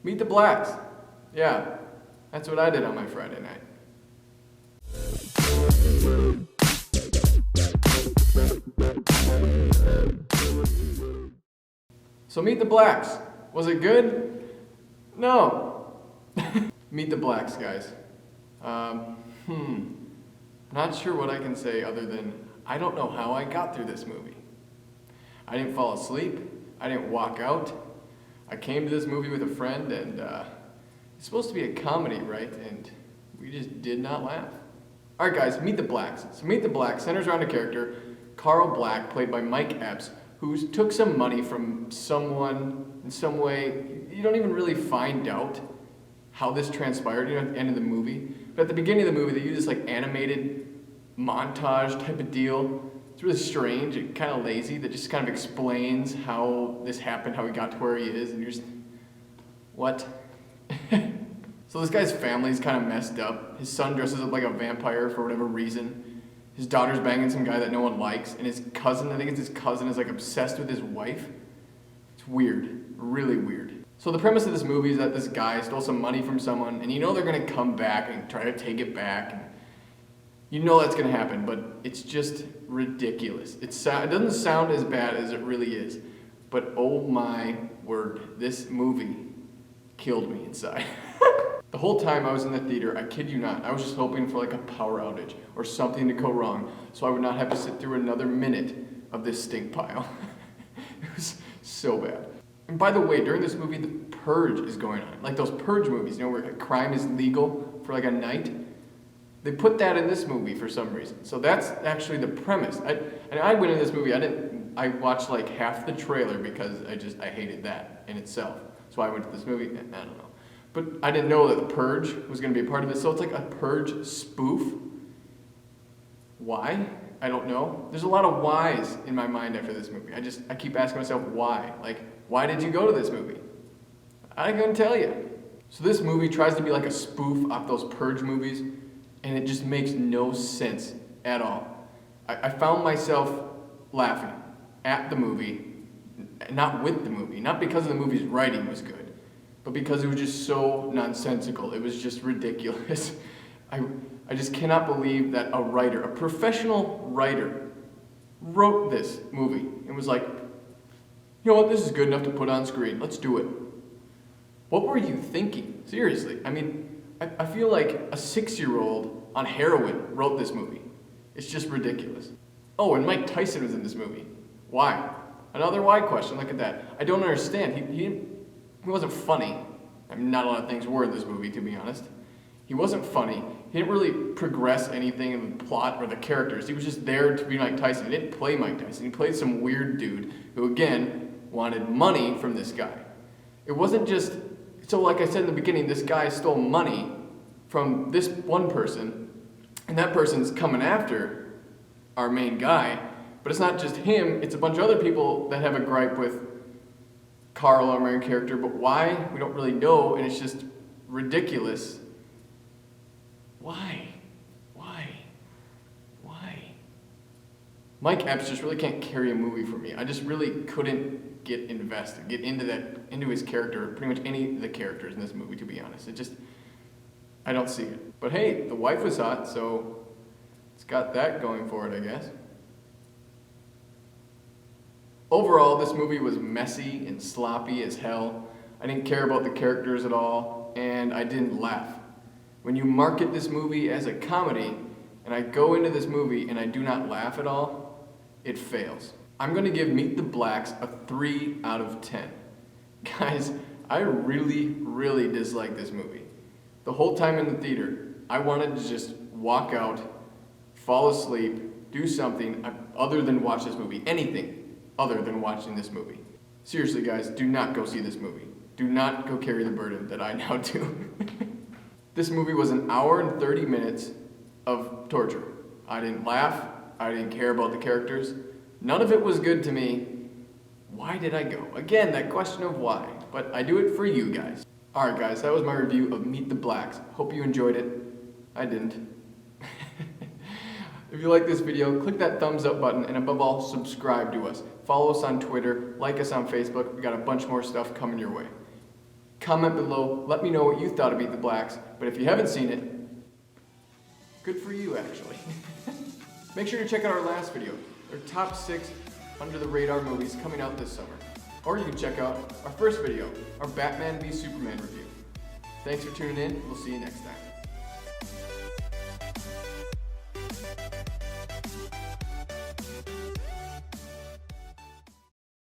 Meet the Blacks. Yeah, that's what I did on my Friday night. So Meet the Blacks. Was it good? No. Meet the Blacks, guys. Not sure what I can say other than I don't know how I got through this movie. I didn't fall asleep. I didn't walk out. I came to this movie with a friend, and it's supposed to be a comedy, right? And we just did not laugh. All right, guys, Meet the Blacks. So Meet the Blacks centers around a character, Carl Black, played by Mike Epps, who took some money from someone in some way. You don't even really find out how this transpired, at the end of the movie. But at the beginning of the movie, they use this like animated montage type of deal. It's really strange and kind of lazy that just kind of explains how this happened, how he got to where he is, and you're just, what? So this guy's family's kind of messed up. His son dresses up like a vampire for whatever reason. His daughter's banging some guy that no one likes, and his cousin, I think it's his cousin, is like obsessed with his wife. It's weird, really weird. So the premise of this movie is that this guy stole some money from someone, and they're gonna come back and try to take it back. And that's gonna happen, but it's just ridiculous. It doesn't sound as bad as it really is, but oh my word, this movie killed me inside. The whole time I was in the theater, I kid you not, I was just hoping for like a power outage or something to go wrong so I would not have to sit through another minute of this stink pile. It was so bad. And by the way, during this movie, the Purge is going on. Like those Purge movies, where crime is legal for like a night. They put that in this movie for some reason. So that's actually the premise. I went in this movie, I watched like half the trailer because I hated that in itself. So I went to this movie, and I don't know. But I didn't know that the Purge was going to be a part of it. So it's like a Purge spoof. Why? I don't know. There's a lot of whys in my mind after this movie. I keep asking myself why. Like, why did you go to this movie? I couldn't tell you. So this movie tries to be like a spoof off those Purge movies, and it just makes no sense at all. I found myself laughing at the movie, not with the movie, not because of the movie's writing was good, but because it was just so nonsensical. It was just ridiculous. I just cannot believe that a writer, a professional writer, wrote this movie and was like, you know what, this is good enough to put on screen. Let's do it. What were you thinking? Seriously. I feel like a 6-year-old on heroin wrote this movie. It's just ridiculous. Oh, and Mike Tyson was in this movie. Why? Another why question. Look at that. I don't understand. He wasn't funny. Not a lot of things were in this movie, to be honest. He wasn't funny. He didn't really progress anything in the plot or the characters. He was just there to be Mike Tyson. He didn't play Mike Tyson. He played some weird dude who, again, wanted money from this guy. It wasn't just... So like I said in the beginning, this guy stole money from this one person, and that person's coming after our main guy. But it's not just him, it's a bunch of other people that have a gripe with Carl, our main character, but why? We don't really know, and it's just ridiculous. Why? Mike Epps just really can't carry a movie for me. I just really couldn't get into his character, pretty much any of the characters in this movie, to be honest. I don't see it. But hey, the wife was hot, so it's got that going for it, I guess. Overall, this movie was messy and sloppy as hell. I didn't care about the characters at all, and I didn't laugh. When you market this movie as a comedy, and I go into this movie and I do not laugh at all, it fails. I'm gonna give Meet the Blacks a 3 out of 10. Guys, I really, really dislike this movie. The whole time in the theater, I wanted to just walk out, fall asleep, do something other than watch this movie. Anything other than watching this movie. Seriously, guys, do not go see this movie. Do not go carry the burden that I now do. This movie was an hour and 30 minutes of torture. I didn't laugh. I didn't care about the characters. None of it was good to me. Why did I go? Again, that question of why. But I do it for you guys. Alright guys, that was my review of Meet the Blacks. Hope you enjoyed it. I didn't. If you like this video, click that thumbs up button, and above all, subscribe to us. Follow us on Twitter, like us on Facebook. We got a bunch more stuff coming your way. Comment below, let me know what you thought of Beat the Blacks, but if you haven't seen it, good for you actually. Make sure to check out our last video, our top 6 under the radar movies coming out this summer. Or you can check out our first video, our Batman v Superman review. Thanks for tuning in, we'll see you next time.